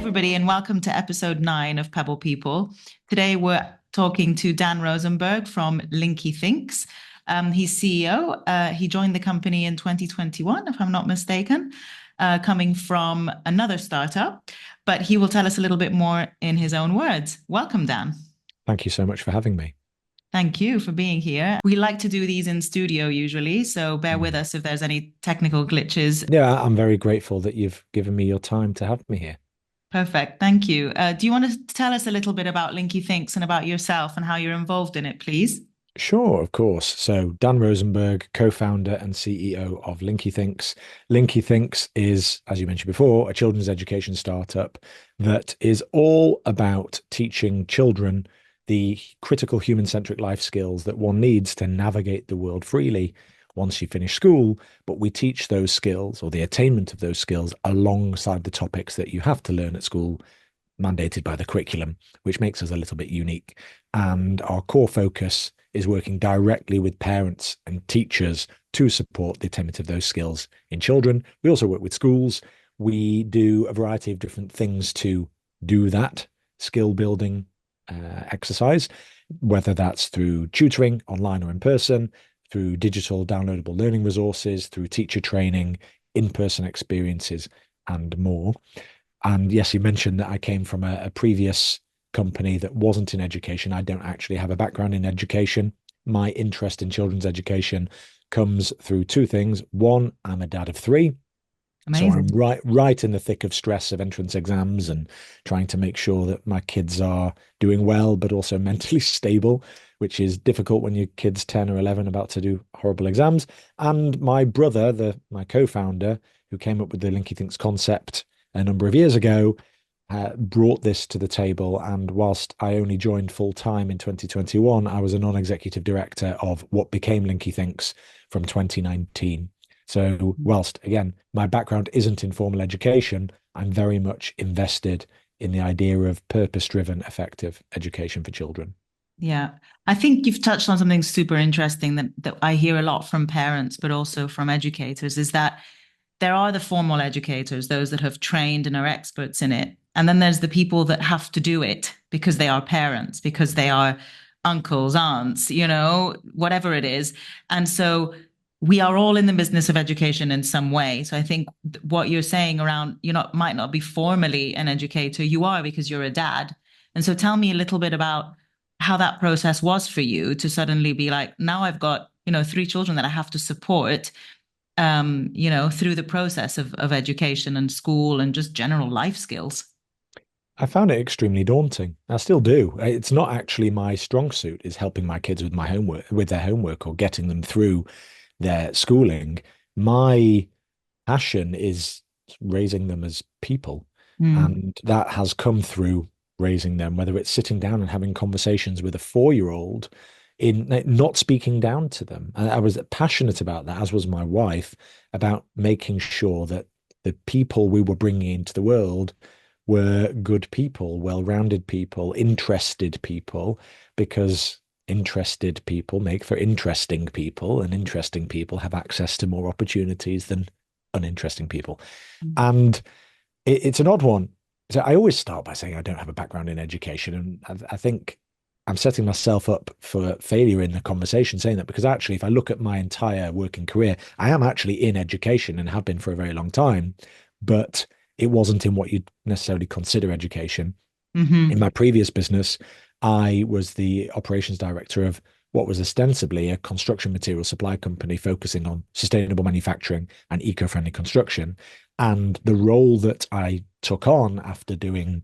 everybody, and welcome to episode 9 of Pebble People. Today, we're talking to Dan Rosenberg from LinkyThinks. He's CEO. He joined the company in 2021, if I'm not mistaken, coming from another startup. But he will tell us a little bit more in his own words. Welcome, Dan. Thank you so much for having me. Thank you for being here. We like to do these in studio usually, so bear with us if there's any technical glitches. Yeah, I'm very grateful that you've given me your time to have me here. Perfect. Thank you. Do you want to tell us a little bit about LinkyThinks and about yourself and how you're involved in it, please? Sure, of course. So, Dan Rosenberg, co-founder and CEO of LinkyThinks. LinkyThinks is, as you mentioned before, a children's education startup that is all about teaching children the critical human-centric life skills that one needs to navigate the world freely once you finish school. But we teach those skills, or the attainment of those skills, alongside the topics that you have to learn at school, mandated by the curriculum, which makes us a little bit unique. And our core focus is working directly with parents and teachers to support the attainment of those skills in children. We also work with schools. We do a variety of different things to do that skill building exercise, whether that's through tutoring, online or in person, through digital downloadable learning resources, through teacher training, in-person experiences, and more. And yes, you mentioned that I came from a previous company that wasn't in education. I don't actually have a background in education. My interest in children's education comes through two things. One, I'm a dad of three. So I'm Amazing. right in the thick of stress of entrance exams and trying to make sure that my kids are doing well, but also mentally stable, which is difficult when your kid's 10 or 11 about to do horrible exams. And my brother, my co-founder, who came up with the LinkyThinks concept a number of years ago, brought this to the table. And whilst I only joined full time in 2021, I was a non-executive director of what became LinkyThinks from 2019. So whilst, again, my background isn't in formal education, I'm very much invested in the idea of purpose-driven, effective education for children. Yeah. I think you've touched on something super interesting that I hear a lot from parents, but also from educators, is that there are the formal educators, those that have trained and are experts in it. And then there's the people that have to do it because they are parents, because they are uncles, aunts, whatever it is. And so we are all in the business of education in some way. So I think what you're saying around, might not be formally an educator, you are because you're a dad. And so tell me a little bit about how that process was for you to suddenly be like, now I've got, 3 children that I have to support, through the process of education and school and just general life skills. I found it extremely daunting. I still do. It's not actually my strong suit, is helping my kids with their homework or getting them through their schooling. My passion is raising them as people. Mm. And that has come through raising them, whether it's sitting down and having conversations with a 4-year-old in not speaking down to them. And I was passionate about that, as was my wife, about making sure that the people we were bringing into the world were good people, well-rounded people, interested people, because interested people make for interesting people, and interesting people have access to more opportunities than uninteresting people. Mm. And it's an odd one. So I always start by saying I don't have a background in education, and I think I'm setting myself up for failure in the conversation saying that, because actually, if I look at my entire working career, I am actually in education and have been for a very long time, but it wasn't in what you'd necessarily consider education. In Hmm. my previous business, I was the operations director of what was ostensibly a construction material supply company focusing on sustainable manufacturing and eco-friendly construction. And the role that I took on after doing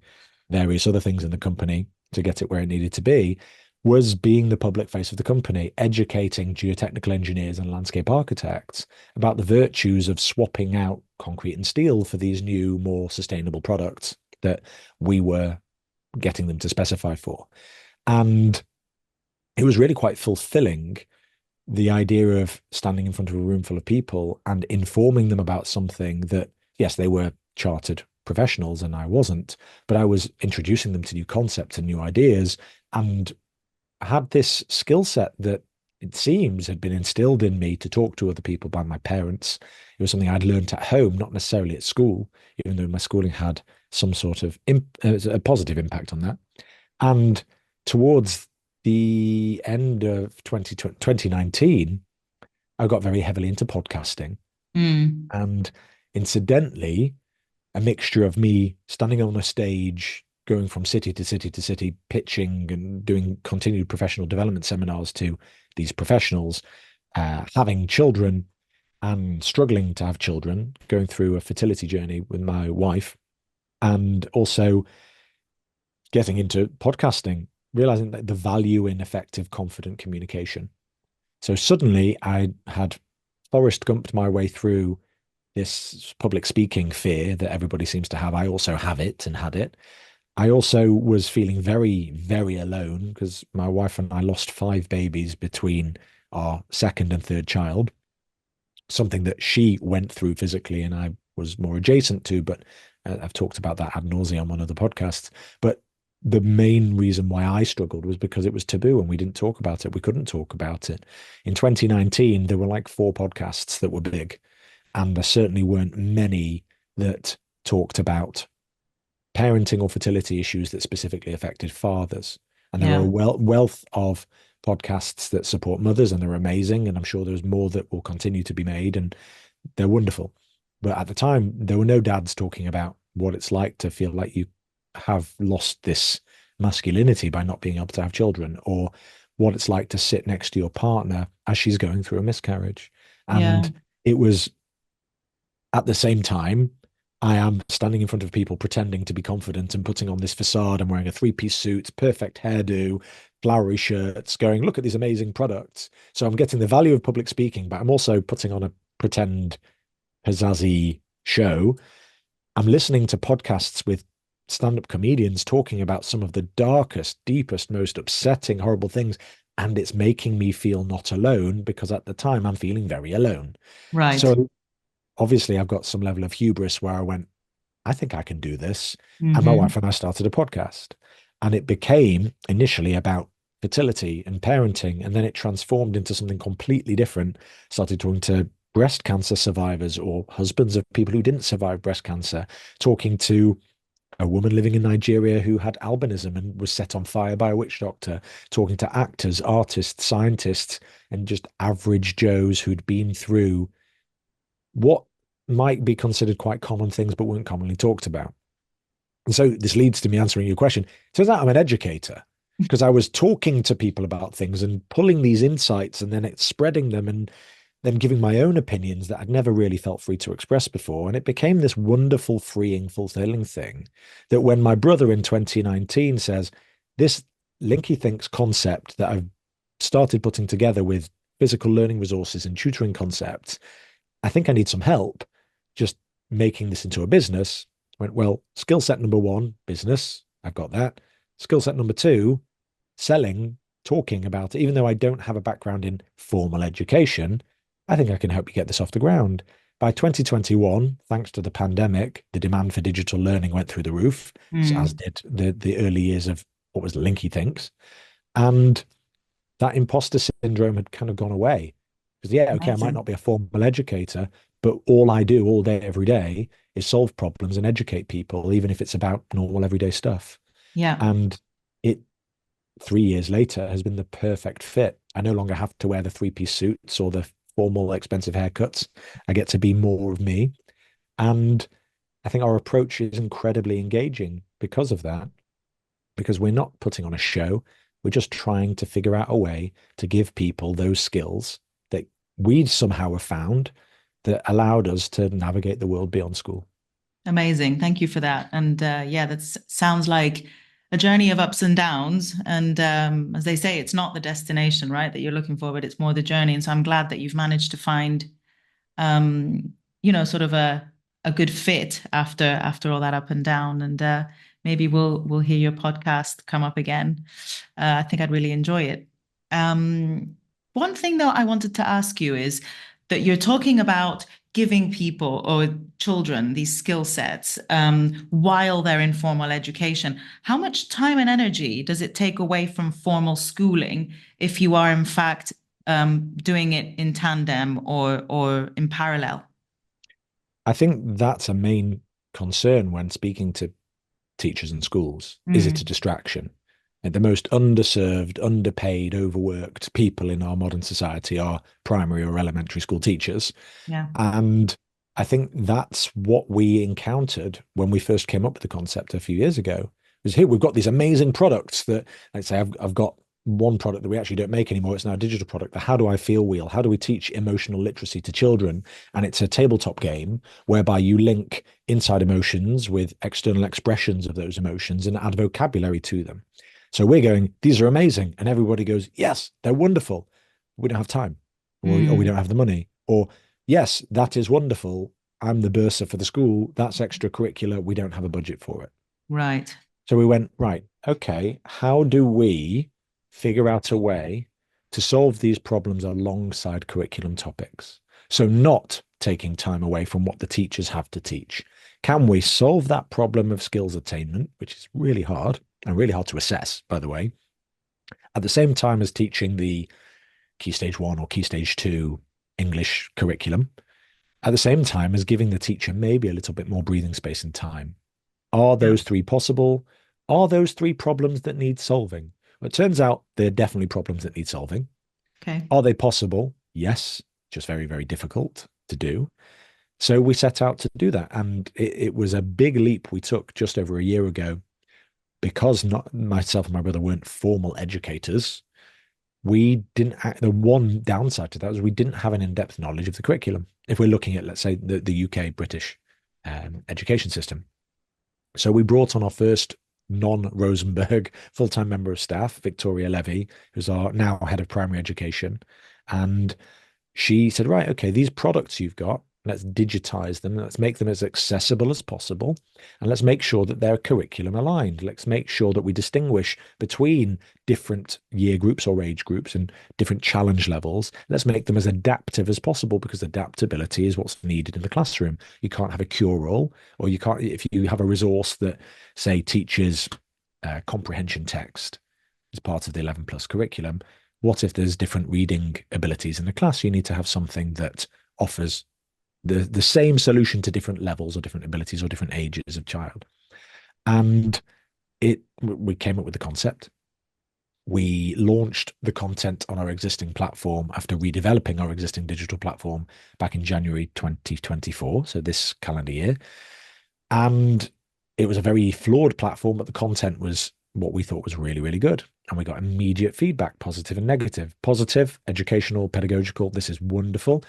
various other things in the company to get it where it needed to be was being the public face of the company, educating geotechnical engineers and landscape architects about the virtues of swapping out concrete and steel for these new, more sustainable products that we were getting them to specify for. And it was really quite fulfilling, the idea of standing in front of a room full of people and informing them about something that, yes, they were chartered professionals and I wasn't, but I was introducing them to new concepts and new ideas, and had this skill set that it seems, had been instilled in me to talk to other people by my parents. It was something I'd learned at home, not necessarily at school, even though my schooling had some sort of a positive impact on that. And towards the end of 2019, I got very heavily into podcasting. Mm. And incidentally, a mixture of me standing on a stage, going from city to city to city, pitching and doing continued professional development seminars to these professionals, having children and struggling to have children, going through a fertility journey with my wife, and also getting into podcasting, realizing that the value in effective, confident communication. So suddenly I had Forrest Gumped my way through this public speaking fear that everybody seems to have. I also have it and had it. I also was feeling very, very alone because my wife and I lost 5 babies between our second and third child, something that she went through physically and I was more adjacent to, but I've talked about that ad nauseum on other podcasts. But the main reason why I struggled was because it was taboo and we didn't talk about it. We couldn't talk about it. In 2019, there were like 4 podcasts that were big, and there certainly weren't many that talked about parenting or fertility issues that specifically affected fathers. And there are a Yeah. wealth of podcasts that support mothers, and they're amazing. And I'm sure there's more that will continue to be made, and they're wonderful. But at the time, there were no dads talking about what it's like to feel like you have lost this masculinity by not being able to have children, or what it's like to sit next to your partner as she's going through a miscarriage. Yeah. And it was at the same time, I am standing in front of people pretending to be confident and putting on this facade. I'm wearing a 3-piece suit, perfect hairdo, flowery shirts, going, look at these amazing products. So I'm getting the value of public speaking, but I'm also putting on a pretend pizzazzy show. I'm listening to podcasts with stand-up comedians talking about some of the darkest, deepest, most upsetting, horrible things. And it's making me feel not alone because at the time I'm feeling very alone. Right. So obviously I've got some level of hubris where I went, I think I can do this. And my Hmm. wife and I started a podcast. And it became initially about fertility and parenting. And then it transformed into something completely different. Started talking to breast cancer survivors or husbands of people who didn't survive breast cancer, talking to a woman living in Nigeria who had albinism and was set on fire by a witch doctor, talking to actors, artists, scientists, and just average Joes who'd been through what might be considered quite common things but weren't commonly talked about. And so this leads to me answering your question. Turns out I'm an educator because I was talking to people about things and pulling these insights and then it's spreading them and then giving my own opinions that I'd never really felt free to express before. And it became this wonderful, freeing, fulfilling thing that when my brother in 2019 says, this LinkyThinks concept that I've started putting together with physical learning resources and tutoring concepts, I think I need some help just making this into a business. I went, well, skill set number 1, business. I've got that. Skill set number 2, selling, talking about it. Even though I don't have a background in formal education, I think I can help you get this off the ground. By 2021, thanks to the pandemic, the demand for digital learning went through the roof, as Mm. did the early years of what was LinkyThinks. And that imposter syndrome had kind of gone away. Because, yeah, okay, I might Amazing. not be a formal educator, but all I do all day, every day is solve problems and educate people, even if it's about normal everyday stuff. Yeah. And it, 3 years later, has been the perfect fit. I no longer have to wear the 3-piece suits or the formal, expensive haircuts. I get to be more of me. And I think our approach is incredibly engaging because of that, because we're not putting on a show. We're just trying to figure out a way to give people those skills that we somehow have found that allowed us to navigate the world beyond school. Amazing. Thank you for that. And yeah, that sounds like a journey of ups and downs. And as they say, it's not the destination, right, that you're looking for, but it's more the journey. And so I'm glad that you've managed to find, um, sort of a good fit after all that up and down. And maybe we'll hear your podcast come up again. I think I'd really enjoy it. One thing though I wanted to ask you is that you're talking about giving people or children these skill sets while they're in formal education. How much time and energy does it take away from formal schooling if you are in fact doing it in tandem or in parallel? I think that's a main concern when speaking to teachers and schools. Is it a Mm, distraction? And the most underserved, underpaid, overworked people in our modern society are primary or elementary school teachers. yeah. And I think that's what we encountered when we first came up with the concept a few years ago. Was here we've got these amazing products that, let's say, I've got one product that we actually don't make anymore. It's now a digital product. The How Do I Feel wheel. How do we teach emotional literacy to children? And it's a tabletop game whereby you link inside emotions with external expressions of those emotions and add vocabulary to them. So we're going, these are amazing. And everybody goes, yes, they're wonderful. We don't have time, or we don't Mm, have the money, or yes, that is wonderful. I'm the bursar for the school. That's extracurricular. We don't have a budget for it. right. So we went, right, okay, how do we figure out a way to solve these problems alongside curriculum topics? So not taking time away from what the teachers have to teach. Can we solve that problem of skills attainment, which is really hard and really hard to assess, by the way, at the same time as teaching the Key Stage 1 or Key Stage 2 English curriculum, at the same time as giving the teacher maybe a little bit more breathing space and time? Are Yeah. those three possible? Are those three problems that need solving? Well, it turns out they're definitely problems that need solving. Okay. Are they possible? Yes, just very, very difficult to do. So we set out to do that. And it was a big leap we took just over a year ago because not myself and my brother weren't formal educators. We didn't, the one downside to that was we didn't have an in-depth knowledge of the curriculum. If we're looking at, let's say, the UK British education system. So we brought on our first non-Rosenberg full-time member of staff, Victoria Levy, who's our now head of primary education. And she said, right, okay, these products you've got, let's digitize them. Let's make them as accessible as possible. And let's make sure that they're curriculum aligned. Let's make sure that we distinguish between different year groups or age groups and different challenge levels. Let's make them as adaptive as possible because adaptability is what's needed in the classroom. You can't have a cure-all, or you can't, if you have a resource that, say, teaches comprehension text as part of the 11 plus curriculum, what if there's different reading abilities in the class? You need to have something that offers the same solution to different levels or different abilities or different ages of child. And we came up with the concept. We launched the content on our existing platform after redeveloping our existing digital platform back in January 2024, so this calendar year. And it was a very flawed platform, but the content was what we thought was really, really good. And we got immediate feedback, positive and negative. Positive, educational, pedagogical, this is wonderful.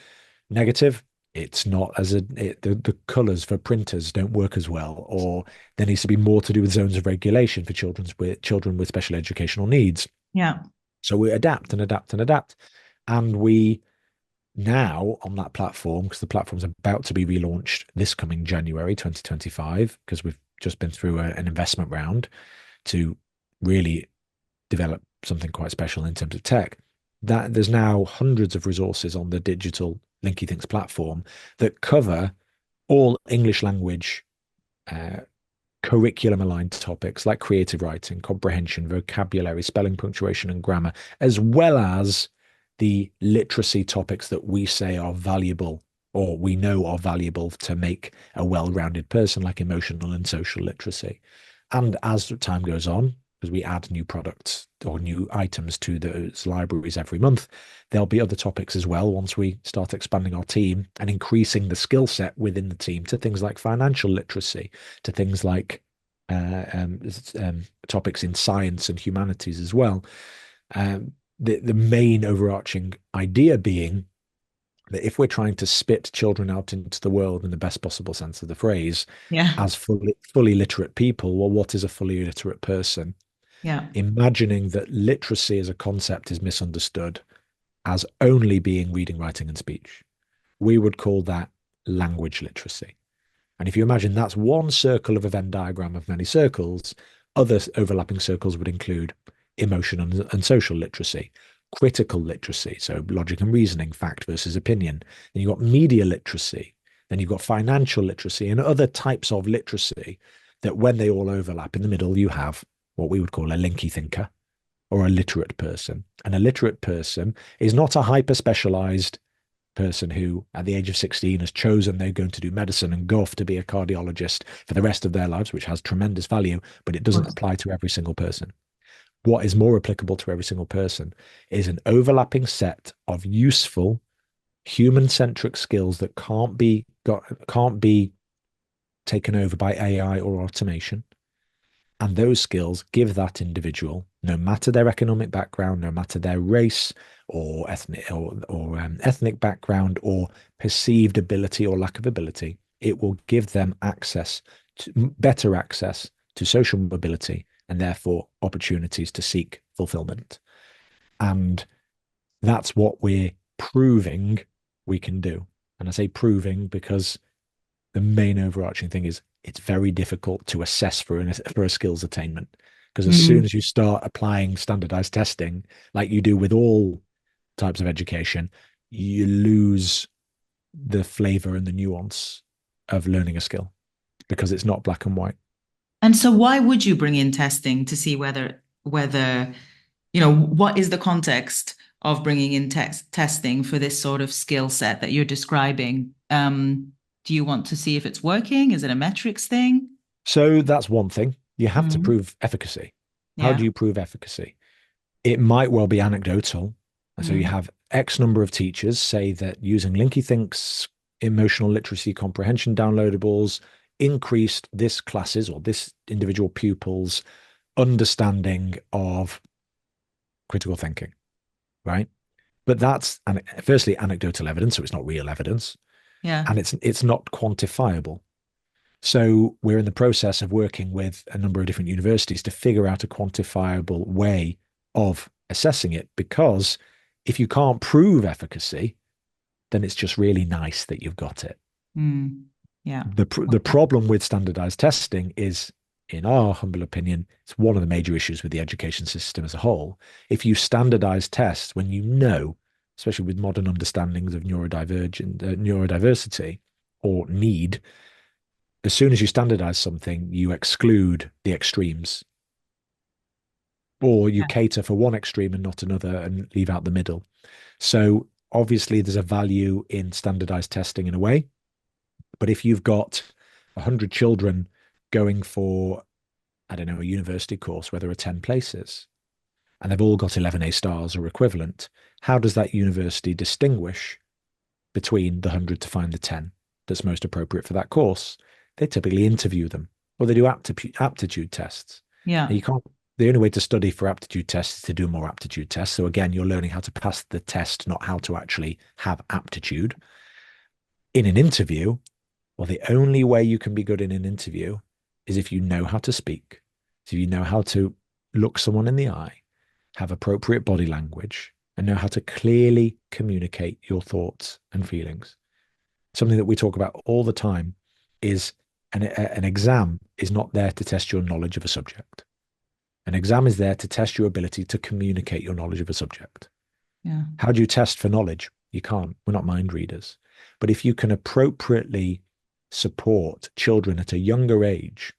Negative, it's not as the colors for printers don't work as well, or there needs to be more to do with zones of regulation for children with special educational needs. Yeah. So we adapt and adapt and adapt. And we now on that platform, because the platform's about to be relaunched this coming January 2025, because we've just been through an investment round to really develop something quite special in terms of tech, that there's now hundreds of resources on the digital LinkyThinks platform that cover all English language curriculum aligned topics like creative writing, comprehension, vocabulary, spelling, punctuation, and grammar, as well as the literacy topics that we say are valuable or we know are valuable to make a well-rounded person, like emotional and social literacy. And as time goes on, as we add new products or new items to those libraries every month, there'll be other topics as well once we start expanding our team and increasing the skill set within the team to things like financial literacy, to things like topics in science and humanities as well. The main overarching idea being that if we're trying to spit children out into the world in the best possible sense of the phrase Yeah. as fully literate people, well, what is a fully literate person? Yeah. Imagining that literacy as a concept is misunderstood as only being reading, writing, and speech. We would call that language literacy. And if you imagine that's one circle of a Venn diagram of many circles, other overlapping circles would include emotion and social literacy, critical literacy, so logic and reasoning, fact versus opinion. Then you've got media literacy, then you've got financial literacy and other types of literacy that when they all overlap in the middle, you have what we would call a linky thinker. or a literate person. And a literate person is not a hyper specialized person who, at the age of 16, has chosen they're going to do medicine and go off to be a cardiologist for the rest of their lives, which has tremendous value, but it doesn't apply to every single person. What is more applicable to every single person is an overlapping set of useful human-centric skills that can't be taken over by AI or automation. And those skills give that individual, no matter their economic background, no matter their race or ethnic background or perceived ability or lack of ability, it will give them better access to social mobility and therefore opportunities to seek fulfillment. And that's what we're proving we can do. And I say proving because the main overarching thing is it's very difficult to assess for a skills attainment. Because as soon as you start applying standardized testing, like you do with all types of education, you lose the flavor and the nuance of learning a skill because it's not black and white. And so why would you bring in testing to see whether what is the context of bringing in testing for this sort of skill set that you're describing? Do you want to see if it's working? Is it a metrics thing? So that's one thing. You have to prove efficacy. How do Yeah. you prove efficacy? It might well be anecdotal. So you have X number of teachers say that using LinkyThinks emotional literacy comprehension downloadables increased this class's or this individual pupil's understanding of critical thinking, right? But that's firstly anecdotal evidence, so it's not real evidence, Yeah. and it's not quantifiable. So we're in the process of working with a number of different universities to figure out a quantifiable way of assessing it, because if you can't prove efficacy, then it's just really nice that you've got it. Yeah. The problem with standardized testing is, in our humble opinion, it's one of the major issues with the education system as a whole. If you standardize tests when you know, especially with modern understandings of neurodiversity or need, as soon as you standardize something, you exclude the extremes, or you cater for one extreme and not another and leave out the middle. So obviously there's a value in standardized testing in a way, but if you've got 100 children going for, I don't know, a university course where there are 10 places and they've all got 11 A stars or equivalent, how does that university distinguish between the 100 to find the 10 that's most appropriate for that course? They typically interview them, or they do aptitude tests. Yeah. And you can't, the only way to study for aptitude tests is to do more aptitude tests. So again, you're learning how to pass the test, not how to actually have aptitude. In an interview, well, the only way you can be good in an interview is if you know how to speak. So you know how to look someone in the eye, have appropriate body language, and know how to clearly communicate your thoughts and feelings. Something that we talk about all the time is an exam is not there to test your knowledge of a subject. An exam is there to test your ability to communicate your knowledge of a subject. Yeah. How do you test for knowledge? You can't. We're not mind readers. But if you can appropriately support children at a younger age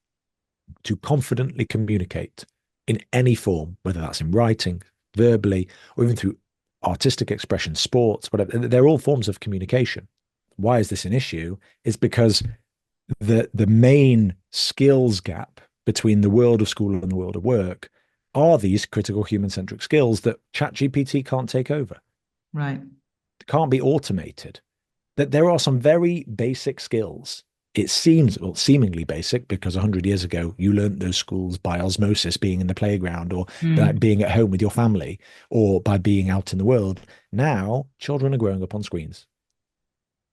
to confidently communicate in any form, whether that's in writing, verbally, or even through artistic expression, sports, whatever, they're all forms of communication. Why is this an issue? It's because the main skills gap between the world of school and the world of work are these critical human-centric skills that ChatGPT can't take over. Right. Can't be automated. That there are some very basic skills. It seems, well, seemingly basic, because 100 years ago, you learned those skills by osmosis, being in the playground, or like being at home with your family, or by being out in the world. Now, children are growing up on screens.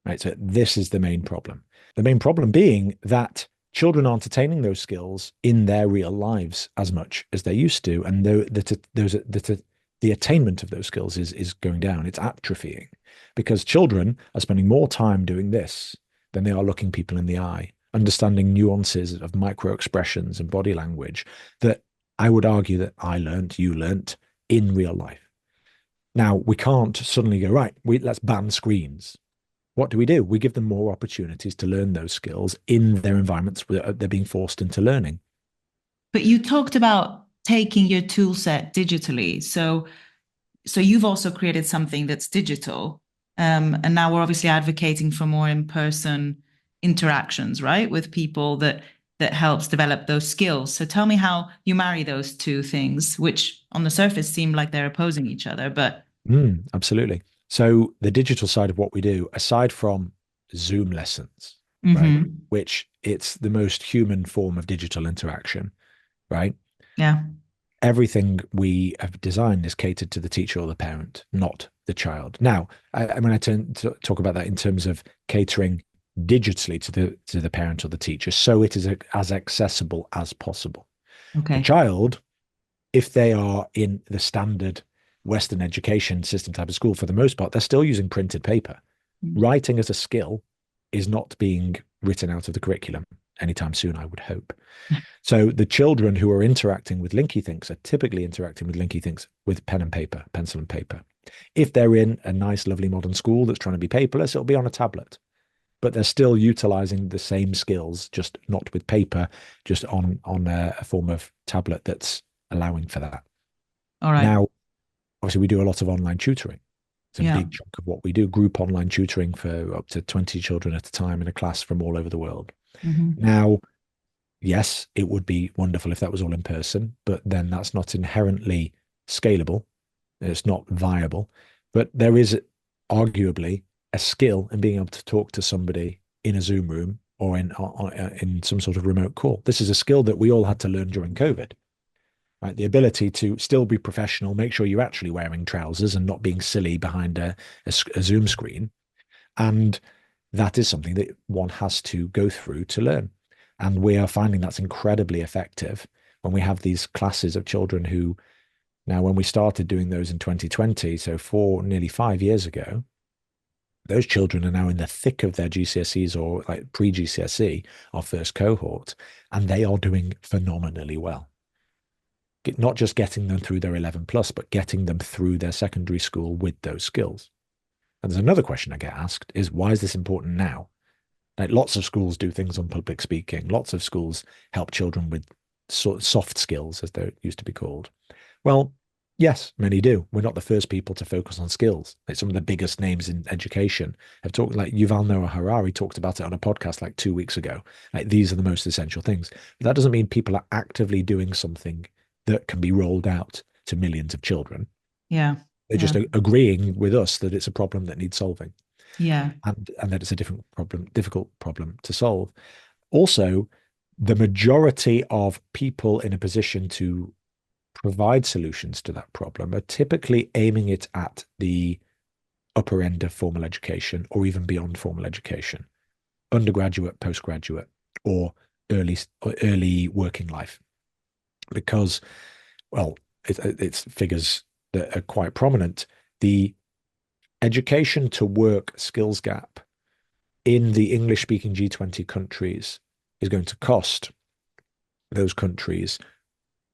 Right. So this is the main problem. The main problem being that children aren't attaining those skills in their real lives as much as they used to. And the attainment of those skills is going down. It's atrophying because children are spending more time doing this than they are looking people in the eye, understanding nuances of micro expressions and body language that I would argue that I learned, you learnt in real life. Now, we can't suddenly go, right, let's ban screens. What do? We give them more opportunities to learn those skills in their environments where they're being forced into learning. But you talked about taking your tool set digitally. So you've also created something that's digital. And now we're obviously advocating for more in-person interactions, right, with people that helps develop those skills. So tell me how you marry those two things, which on the surface seem like they're opposing each other, but Absolutely. So the digital side of what we do, aside from Zoom lessons, right, mm-hmm. which it's the most human form of digital interaction, right? Yeah. Everything we have designed is catered to the teacher or the parent, not the child. Now, when I turn to talk about that in terms of catering digitally to the parent or the teacher, so it is as accessible as possible. The Okay. child, if they are in the standard Western education system type of school, for the most part, they're still using printed paper. Mm. Writing as a skill is not being written out of the curriculum anytime soon, I would hope. So the children who are interacting with LinkyThinks are typically interacting with LinkyThinks with pen and paper, pencil and paper. If they're in a nice, lovely modern school that's trying to be paperless, it'll be on a tablet. But they're still utilizing the same skills, just not with paper, just on a form of tablet that's allowing for that. All right. Now, obviously, we do a lot of online tutoring. It's a Yeah. big chunk of what we do, group online tutoring for up to 20 children at a time in a class from all over the world. Mm-hmm. Now, yes, it would be wonderful if that was all in person, but then that's not inherently scalable. It's not viable. But there is arguably a skill in being able to talk to somebody in a Zoom room or in some sort of remote call. This is a skill that we all had to learn during COVID, right? The ability to still be professional, make sure you're actually wearing trousers and not being silly behind a Zoom screen. And that is something that one has to go through to learn. And we are finding that's incredibly effective when we have these classes of children who, now, when we started doing those in 2020, so nearly 5 years ago, those children are now in the thick of their GCSEs or like pre-GCSE, our first cohort, and they are doing phenomenally well. Not just getting them through their 11 plus, but getting them through their secondary school with those skills. And there's another question I get asked is, why is this important now? Like, lots of schools do things on public speaking. Lots of schools help children with sort of soft skills, as they used to be called. Well, yes, many do. We're not the first people to focus on skills. Like, some of the biggest names in education have talked, like Yuval Noah Harari talked about it on a podcast like 2 weeks ago. Like, these are the most essential things. But that doesn't mean people are actively doing something that can be rolled out to millions of children. Yeah. They're Yeah. just agreeing with us that it's a problem that needs solving, Yeah. and that it's a difficult problem to solve. Also, the majority of people in a position to provide solutions to that problem are typically aiming it at the upper end of formal education or even beyond formal education, undergraduate, postgraduate, or early working life. Because, well, it's figures that are quite prominent. The education to work skills gap in the English speaking G20 countries is going to cost those countries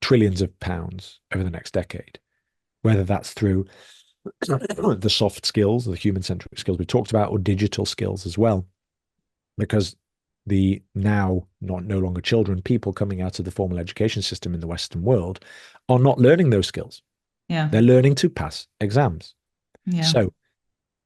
trillions of pounds over the next decade, whether that's through the soft skills, the human-centric skills we talked about, or digital skills as well. Because the now no longer children, people coming out of the formal education system in the Western world are not learning those skills. Yeah. They're learning to pass exams. Yeah. So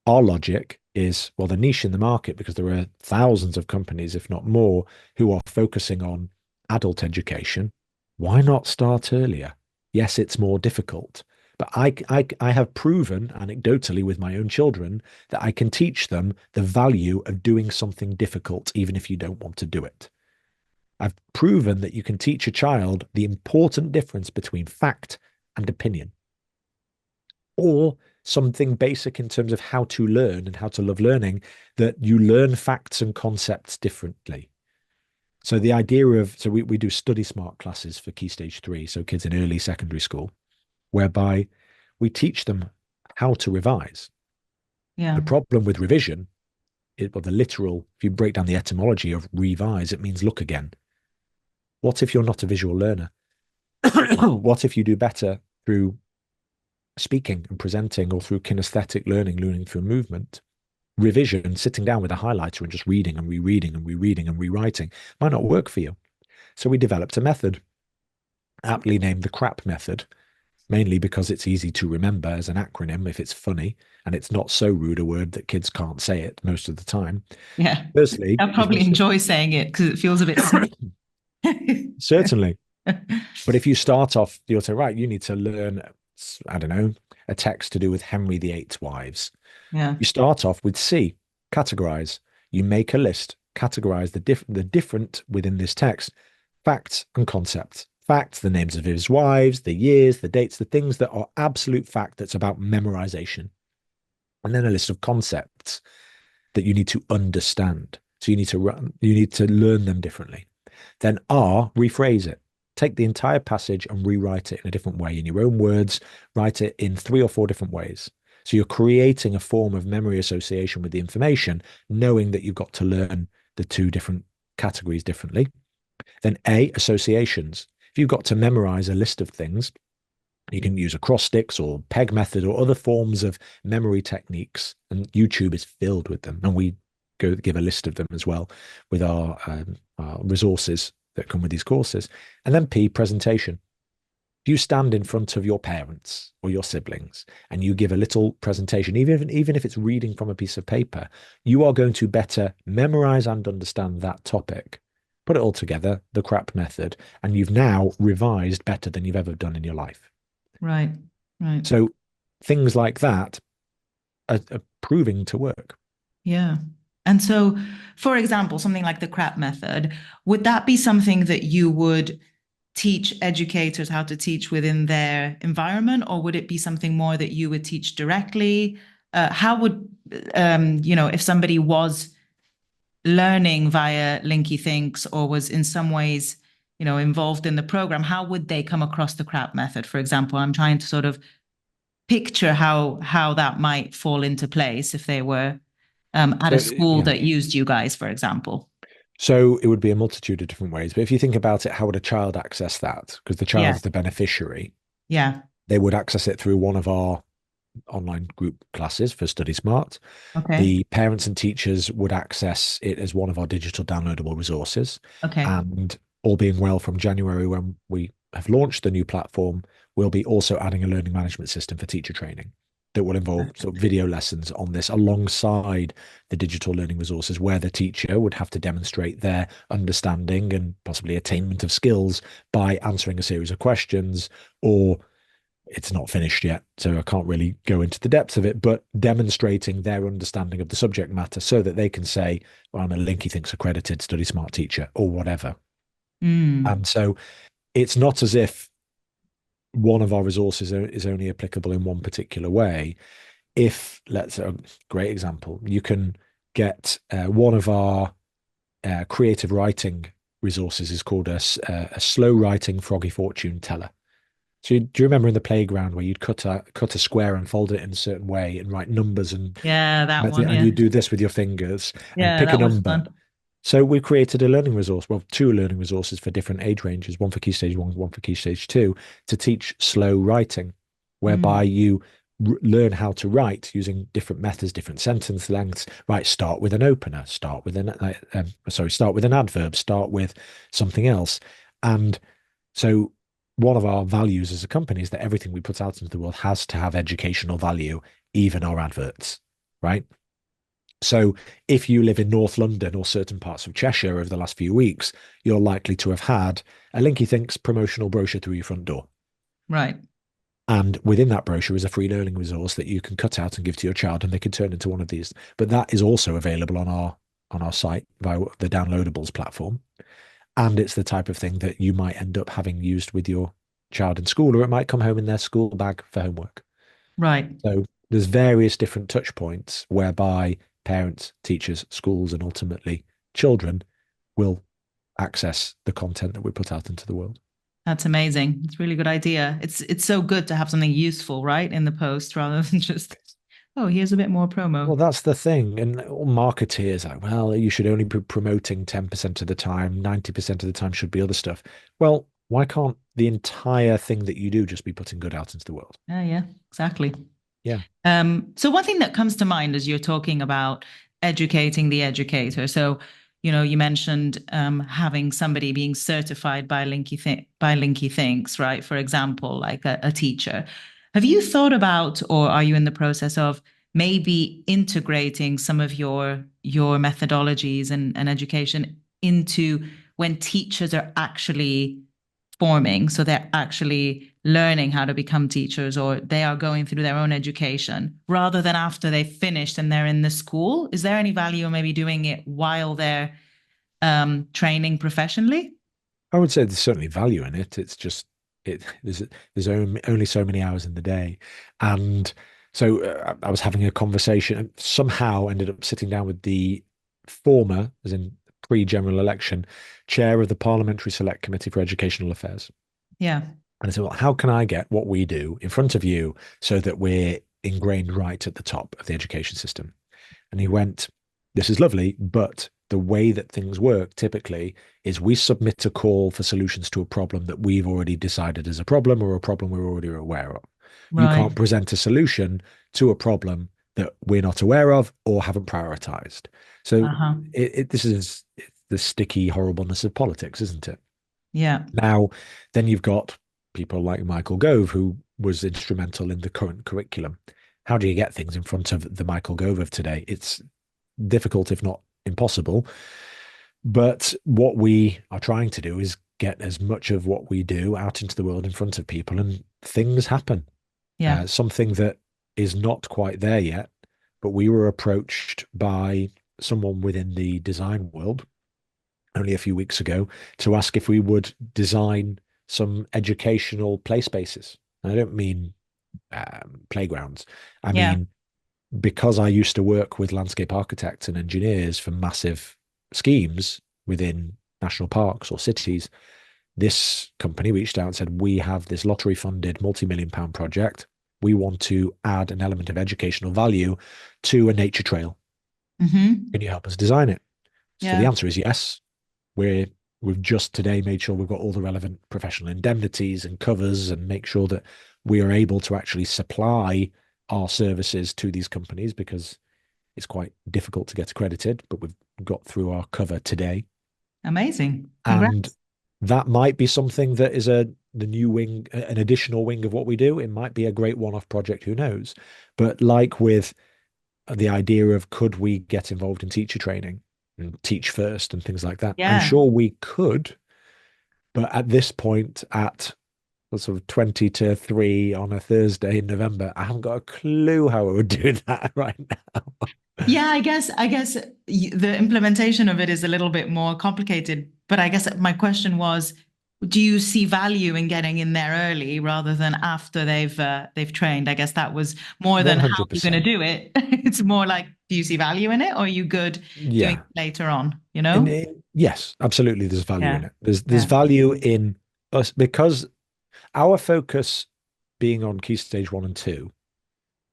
our logic is, well, the niche in the market, because there are thousands of companies, if not more, who are focusing on adult education. Why not start earlier? Yes, it's more difficult, but I have proven anecdotally with my own children that I can teach them the value of doing something difficult, even if you don't want to do it. I've proven that you can teach a child the important difference between fact and opinion, or something basic in terms of how to learn and how to love learning, that you learn facts and concepts differently. So the idea of, so we do study smart classes for Key Stage 3, so kids in early secondary school, whereby we teach them how to revise. Yeah. The problem with revision is, well, the literal, if you break down the etymology of revise, it means look again. What if you're not a visual learner? What if you do better through speaking and presenting, or through kinesthetic learning through movement? Revision, sitting down with a highlighter and just reading and rereading and rereading and rewriting, might not work for you. So we developed a method aptly named the CRAP method, mainly because it's easy to remember as an acronym if it's funny and it's not so rude a word that kids can't say it most of the time. Yeah. Firstly, I is probably enjoy saying it because it feels a bit certainly. But if you start off, you'll say, right, you need to learn, I don't know, a text to do with Henry VIII's wives. Yeah. You start off with C, categorize. You make a list, categorize the different within this text, facts and concepts. Facts, the names of his wives, the years, the dates, the things that are absolute fact that's about memorization. And then a list of concepts that you need to understand. So you need to learn them differently. Then R, rephrase it. Take the entire passage and rewrite it in a different way in your own words. Write it in 3 or 4 different ways. So you're creating a form of memory association with the information, knowing that you've got to learn the 2 different categories differently. Then A, associations. If you've got to memorize a list of things, you can use acrostics or peg method or other forms of memory techniques, and YouTube is filled with them. And we go give a list of them as well with our resources that come with these courses. And then P, presentation. If you stand in front of your parents or your siblings and you give a little presentation, even if it's reading from a piece of paper, you are going to better memorize and understand that topic. Put it all together, the CRAP method, and you've now revised better than you've ever done in your life. Right. Right. So things like that are proving to work. Yeah. And so, for example, something like the CRAP method, would that be something that you would teach educators how to teach within their environment, or would it be something more that you would teach directly? How would, if somebody was learning via LinkyThinks or was in some ways, involved in the program, how would they come across the CRAP method? For example, I'm trying to sort of picture how that might fall into place if they were at a So school yeah. that used you guys, for example. So it would be a multitude of different ways. But if you think about it, how would a child access that? Because the child Yeah. is the beneficiary. Yeah. They would access it through one of our online group classes for Study Smart. Okay. The parents and teachers would access it as one of our digital downloadable resources. Okay. And all being well, from January, when we have launched the new platform, we'll be also adding a learning management system for teacher training that will involve sort of video lessons on this alongside the digital learning resources, where the teacher would have to demonstrate their understanding and possibly attainment of skills by answering a series of questions, or it's not finished yet, so I can't really go into the depths of it, but demonstrating their understanding of the subject matter so that they can say, well, I'm a LinkyThinks accredited Study Smart teacher or whatever. Mm. And so it's not as if one of our resources is only applicable in one particular way. If, let's say, a great example, you can get one of our creative writing resources is called a slow writing froggy fortune teller. So do you remember in the playground where you'd cut a square and fold it in a certain way and write numbers Yeah, that one. and Yeah. you do this with your fingers and Yeah, pick a that was number. fun. So we created a learning resource, well, 2 learning resources for different age ranges, one for Key Stage 1, one for Key Stage 2, to teach slow writing, whereby Mm. you learn how to write using different methods, different sentence lengths. Right, start with an opener, start with start with an adverb, start with something else. And so one of our values as a company is that everything we put out into the world has to have educational value, even our adverts, right? So if you live in North London or certain parts of Cheshire over the last few weeks, you're likely to have had a LinkyThinks promotional brochure through your front door. Right. And within that brochure is a free learning resource that you can cut out and give to your child, and they can turn into one of these. But that is also available on our site via the downloadables platform. And it's the type of thing that you might end up having used with your child in school, or it might come home in their school bag for homework. Right. So there's various different touch points whereby parents, teachers, schools, and ultimately children will access the content that we put out into the world. That's amazing. It's a really good idea. It's so good to have something useful, right, in the post rather than just, oh, here's a bit more Well, promo. that's the thing. And all marketeers are like, well, you should only be promoting 10% of the time, 90% of the time should be other stuff. Well, why can't the entire thing that you do just be putting good out into the world? Yeah, exactly. Yeah. So one thing that comes to mind as you're talking about educating the educator. So You mentioned having somebody being certified by LinkyThinks, right? For example, like a teacher. Have you thought about, or are you in the process of maybe integrating some of your methodologies and education into when teachers are actually forming, so they're actually learning how to become teachers, or they are going through their own education rather than after they've finished and they're in the school? Is there any value in maybe doing it while they're training professionally? I would say there's certainly value in it. It's just there's only so many hours in the day, and so I was having a conversation and somehow ended up sitting down with the former, as in pre-general election, chair of the Parliamentary Select Committee for Educational Affairs. Yeah. And I said, well, how can I get what we do in front of you so that we're ingrained right at the top of the education system? And he went, this is lovely, but the way that things work typically is we submit a call for solutions to a problem that we've already decided is a problem or a problem we're already aware of. You Right. can't present a solution to a problem that we're not aware of or haven't prioritized. So Uh-huh. this is the sticky horribleness of politics, isn't it? Yeah. Now, then you've got people like Michael Gove, who was instrumental in the current curriculum. How do you get things in front of the Michael Gove of today? It's difficult, if not impossible. But what we are trying to do is get as much of what we do out into the world in front of people, and things happen. Yeah. Something that is not quite there yet, but we were approached by someone within the design world only a few weeks ago to ask if we would design some educational play spaces. And I don't mean playgrounds. I Yeah. mean, because I used to work with landscape architects and engineers for massive schemes within national parks or cities, this company reached out and said, we have this lottery funded multi-million pound project. We want to add an element of educational value to a nature trail. Mm-hmm. Can you help us design it? So the Yeah. answer is yes. We've just today made sure we've got all the relevant professional indemnities and covers and make sure that we are able to actually supply our services to these companies because it's quite difficult to get accredited, but we've got through our cover today. Amazing. And Congrats. that might be something that is the new wing, an additional wing of what we do. It might be a great one-off project, who knows? But like with the idea of could we get involved in teacher training and teach first and things like that, I'm Yeah. sure we could. But at this point, at sort of 20 to 3 on a Thursday in November, I haven't got a clue how I would do that right now. Yeah, I guess the implementation of it is a little bit more complicated, but I guess my question was, do you see value in getting in there early rather than after they've trained? I guess that was more than how you're going to 100%. do it. It's more like, do you see value in it, or are you good doing Yeah. it later on, Yes, absolutely. There's value Yeah. in it. There's Yeah. value in us because our focus being on key stage 1 and 2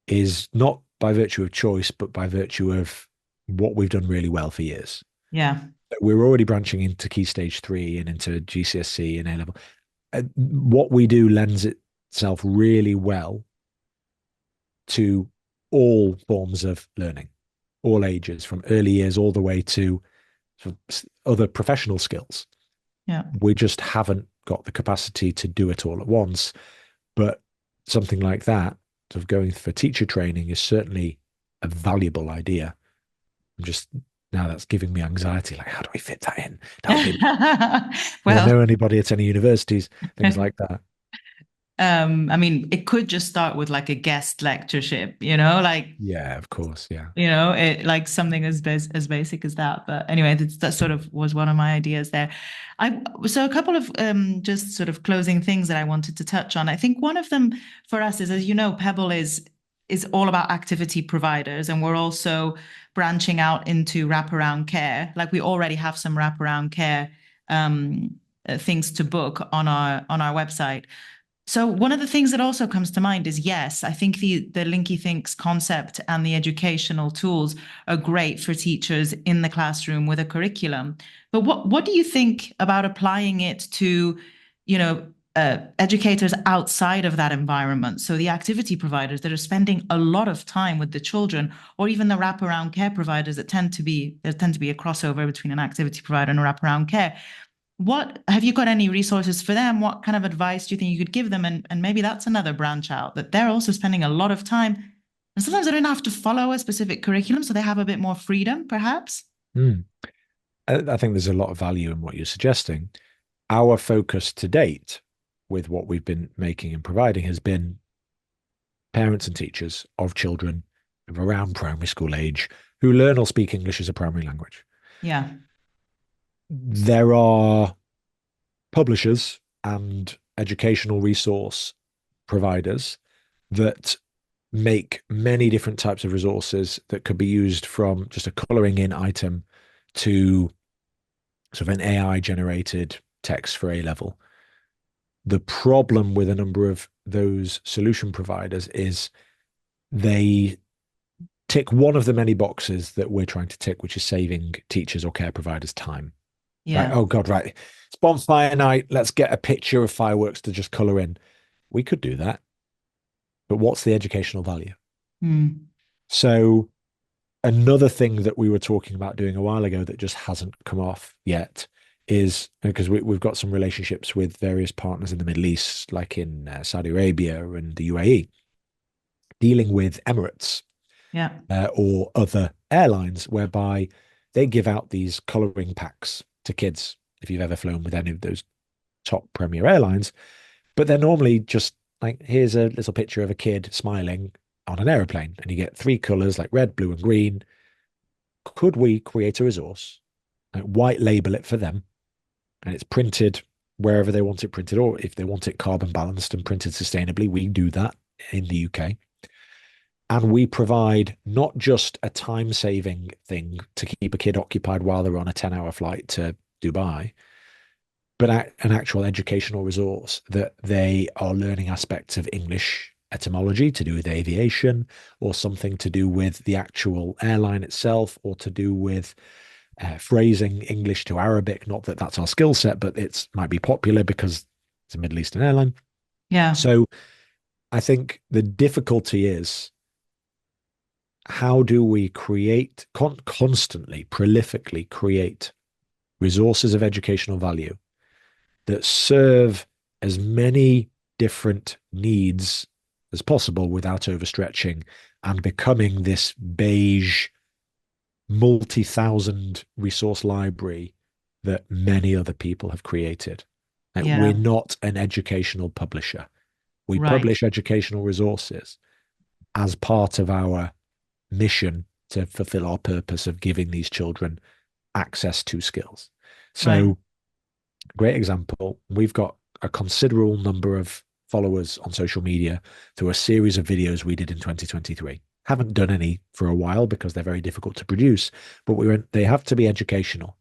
is not by virtue of choice, but by virtue of what we've done really well for years. Yeah. We're already branching into key stage 3 and into GCSE and A level. What we do lends itself really well to all forms of learning, all ages, from early years all the way to sort of other professional skills. Yeah. We just haven't got the capacity to do it all at once. But something like that, sort of going for teacher training, is certainly a valuable idea. I'm just now that's giving me anxiety. Like, how do we fit that in? That would be. Do I Well, know anybody at any universities? Things like that. I mean, it could just start with like a guest lectureship, like Yeah, of course. Yeah. it like something as basic as that. But anyway, that sort of was one of my ideas there. I so a couple of just sort of closing things that I wanted to touch on. I think one of them for us is, as you know, Pebble is all about activity providers, and we're also branching out into wraparound care. Like we already have some wraparound care things to book on our website. So one of the things that also comes to mind is, yes, I think the LinkyThinks concept and the educational tools are great for teachers in the classroom with a curriculum. But what do you think about applying it to, you know, educators outside of that environment. So the activity providers that are spending a lot of time with the children, or even the wraparound care providers that tend to be there tend to be a crossover between an activity provider and a wraparound care. What have you got any resources for them? What kind of advice do you think you could give them? And maybe that's another branch out that they're also spending a lot of time. And sometimes they don't have to follow a specific curriculum, so they have a bit more freedom, perhaps. Mm. I think there's a lot of value in what you're suggesting. Our focus to date with what we've been making and providing has been parents and teachers of children of around primary school age who learn or speak English as a primary language. Yeah. There are publishers and educational resource providers that make many different types of resources that could be used from just a coloring in item to sort of an AI generated text for A level. The problem with a number of those solution providers is they tick one of the many boxes that we're trying to tick, which is saving teachers or care providers time. Right? Yeah. Oh God, right. It's bonfire night. Let's get a picture of fireworks to just color in. We could do that, but what's the educational value? Mm. So another thing that we were talking about doing a while ago that just hasn't come off yet is because we've got some relationships with various partners in the Middle East, like in Saudi Arabia and the UAE, dealing with Emirates Yeah. or other airlines, whereby they give out these coloring packs to kids. If you've ever flown with any of those top premier airlines, but they're normally just like, here's a little picture of a kid smiling on an aeroplane, and you get three colors like red, blue, and green. Could we create a resource, like white label it for them, and it's printed wherever they want it printed, or if they want it carbon balanced and printed sustainably, we do that in the UK. And we provide not just a time saving thing to keep a kid occupied while they're on a 10-hour flight to Dubai, but an actual educational resource that they are learning aspects of English etymology to do with aviation, or something to do with the actual airline itself, or to do with phrasing English to Arabic. Not that that's our skill set, but it might be popular because it's a Middle Eastern airline. Yeah. So I think the difficulty is, how do we create constantly, prolifically create resources of educational value that serve as many different needs as possible without overstretching and becoming this beige multi-thousand resource library that many other people have created. Like, we're Yeah. not an educational publisher. We Right. publish educational resources as part of our mission to fulfill our purpose of giving these children access to skills. Right. So, great example. We've got a considerable number of followers on social media through a series of videos we did in 2023. Haven't done any for a while because they're very difficult to produce, but they have to be educational.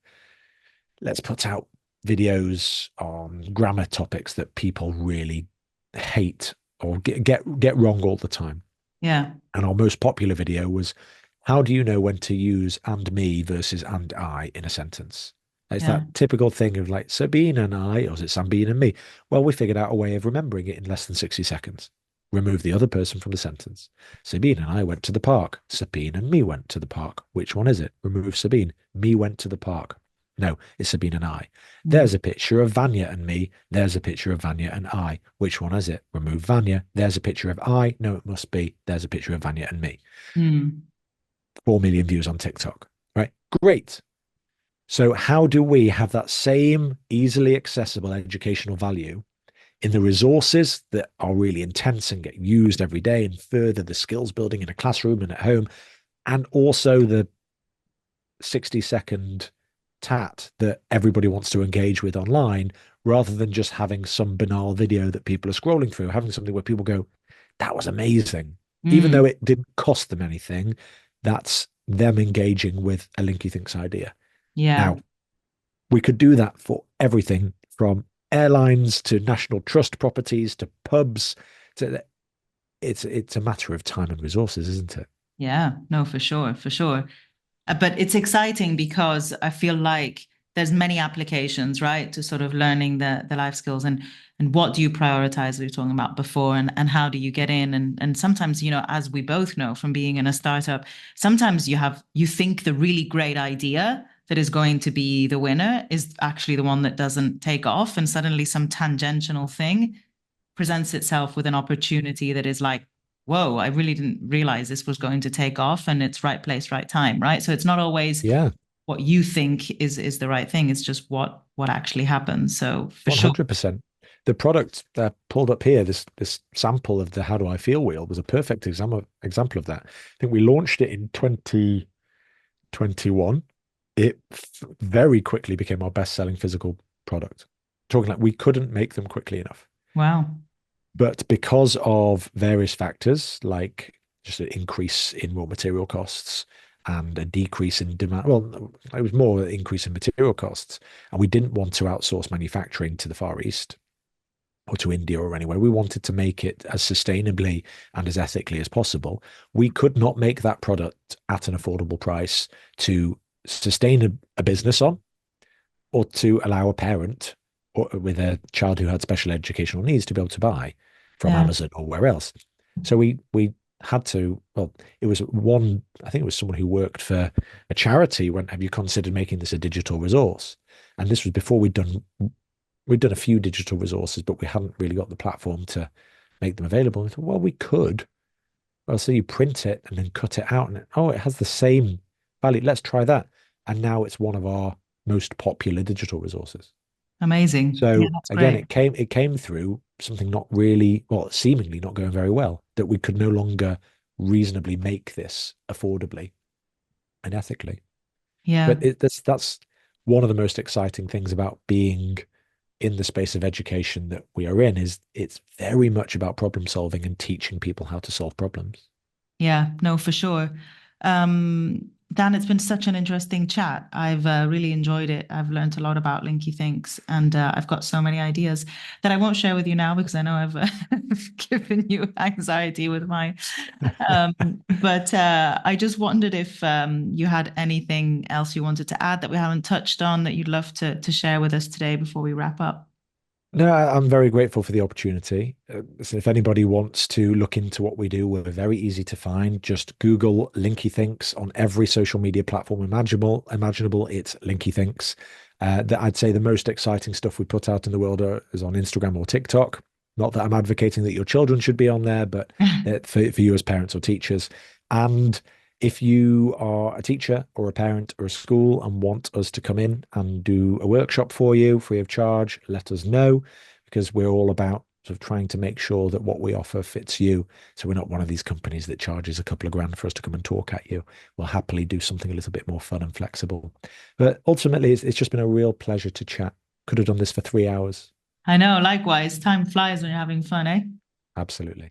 Let's put out videos on grammar topics that people really hate or get wrong all the time. Yeah. And our most popular video was, how do you know when to use and me versus and I in a sentence? It's Yeah. that typical thing of like Sabine and I, or is it Sabine and me? Well, we figured out a way of remembering it in less than 60 seconds. Remove the other person from the sentence. Sabine and I went to the park. Sabine and me went to the park. Which one is it? Remove Sabine. Me went to the park. No, it's Sabine and I. Mm. There's a picture of Vanya and me. There's a picture of Vanya and I. Which one is it? Remove Vanya. There's a picture of I. No, it must be. There's a picture of Vanya and me. Mm. 4 million views on TikTok, right? Great. So how do we have that same easily accessible educational value in the resources that are really intense and get used every day and further the skills building in a classroom and at home, and also the 60-second tat that everybody wants to engage with online, rather than just having some banal video that people are scrolling through, having something where people go, that was amazing. Even though Mm. it didn't cost them anything, that's them engaging with a LinkyThinks idea. Yeah. Now, we could do that for everything from airlines to national trust properties to pubs. It's a matter of time and resources, isn't it? Yeah. No, for sure. For sure. But it's exciting because I feel like there's many applications, right, to sort of learning the life skills, and what do you prioritize, we were talking about before, and how do you get in, and sometimes, as we both know from being in a startup, sometimes you think the really great idea that is going to be the winner is actually the one that doesn't take off, and suddenly some tangential thing presents itself with an opportunity that is like, whoa, I really didn't realize this was going to take off, and it's right place, right time, right? So it's not always Yeah, what you think is the right thing. It's just what actually happens. So for sure. 100%. The product pulled up here, this sample of the How Do I Feel wheel was a perfect example of that. I think we launched it in 2021. It very quickly became our best-selling physical product. Talking like we couldn't make them quickly enough. Wow. But because of various factors, like just an increase in raw material costs and a decrease in demand, well, it was more an increase in material costs, and we didn't want to outsource manufacturing to the Far East or to India or anywhere. We wanted to make it as sustainably and as ethically as possible. We could not make that product at an affordable price to sustain a business on, or to allow a parent or with a child who had special educational needs to be able to buy from Yeah. Amazon or where else. So we had to, well, it was one, I think it was someone who worked for a charity went, have you considered making this a digital resource? And this was before we'd done a few digital resources, but we hadn't really got the platform to make them available. We thought, well, we could. Well, so you print it and then cut it out, and oh, it has the same value. Let's try that. And now it's one of our most popular digital resources. Amazing. Yeah, So that's again, great. it came through something not really, well, seemingly not going very well, that we could no longer reasonably make this affordably and ethically. Yeah. But that's one of the most exciting things about being in the space of education that we are in, is it's very much about problem solving and teaching people how to solve problems. Yeah, no, for sure. Dan, it's been such an interesting chat. I've really enjoyed it. I've learned a lot about LinkyThinks, and I've got so many ideas that I won't share with you now because I know I've given you anxiety with mine. But I just wondered if you had anything else you wanted to add that we haven't touched on that you'd love to share with us today before we wrap up. No, I'm very grateful for the opportunity. So if anybody wants to look into what we do, we're very easy to find. Just Google LinkyThinks on every social media platform imaginable. It's LinkyThinks. I'd say the most exciting stuff we put out in the world is on Instagram or TikTok. Not that I'm advocating that your children should be on there, but for you as parents or teachers. And if you are a teacher or a parent or a school and want us to come in and do a workshop for you free of charge, let us know, because we're all about sort of trying to make sure that what we offer fits you. So we're not one of these companies that charges a couple of grand for us to come and talk at you. We'll happily do something a little bit more fun and flexible. But ultimately, it's just been a real pleasure to chat. Could have done this for 3 hours. I know, likewise. Time flies when you're having fun, eh? Absolutely.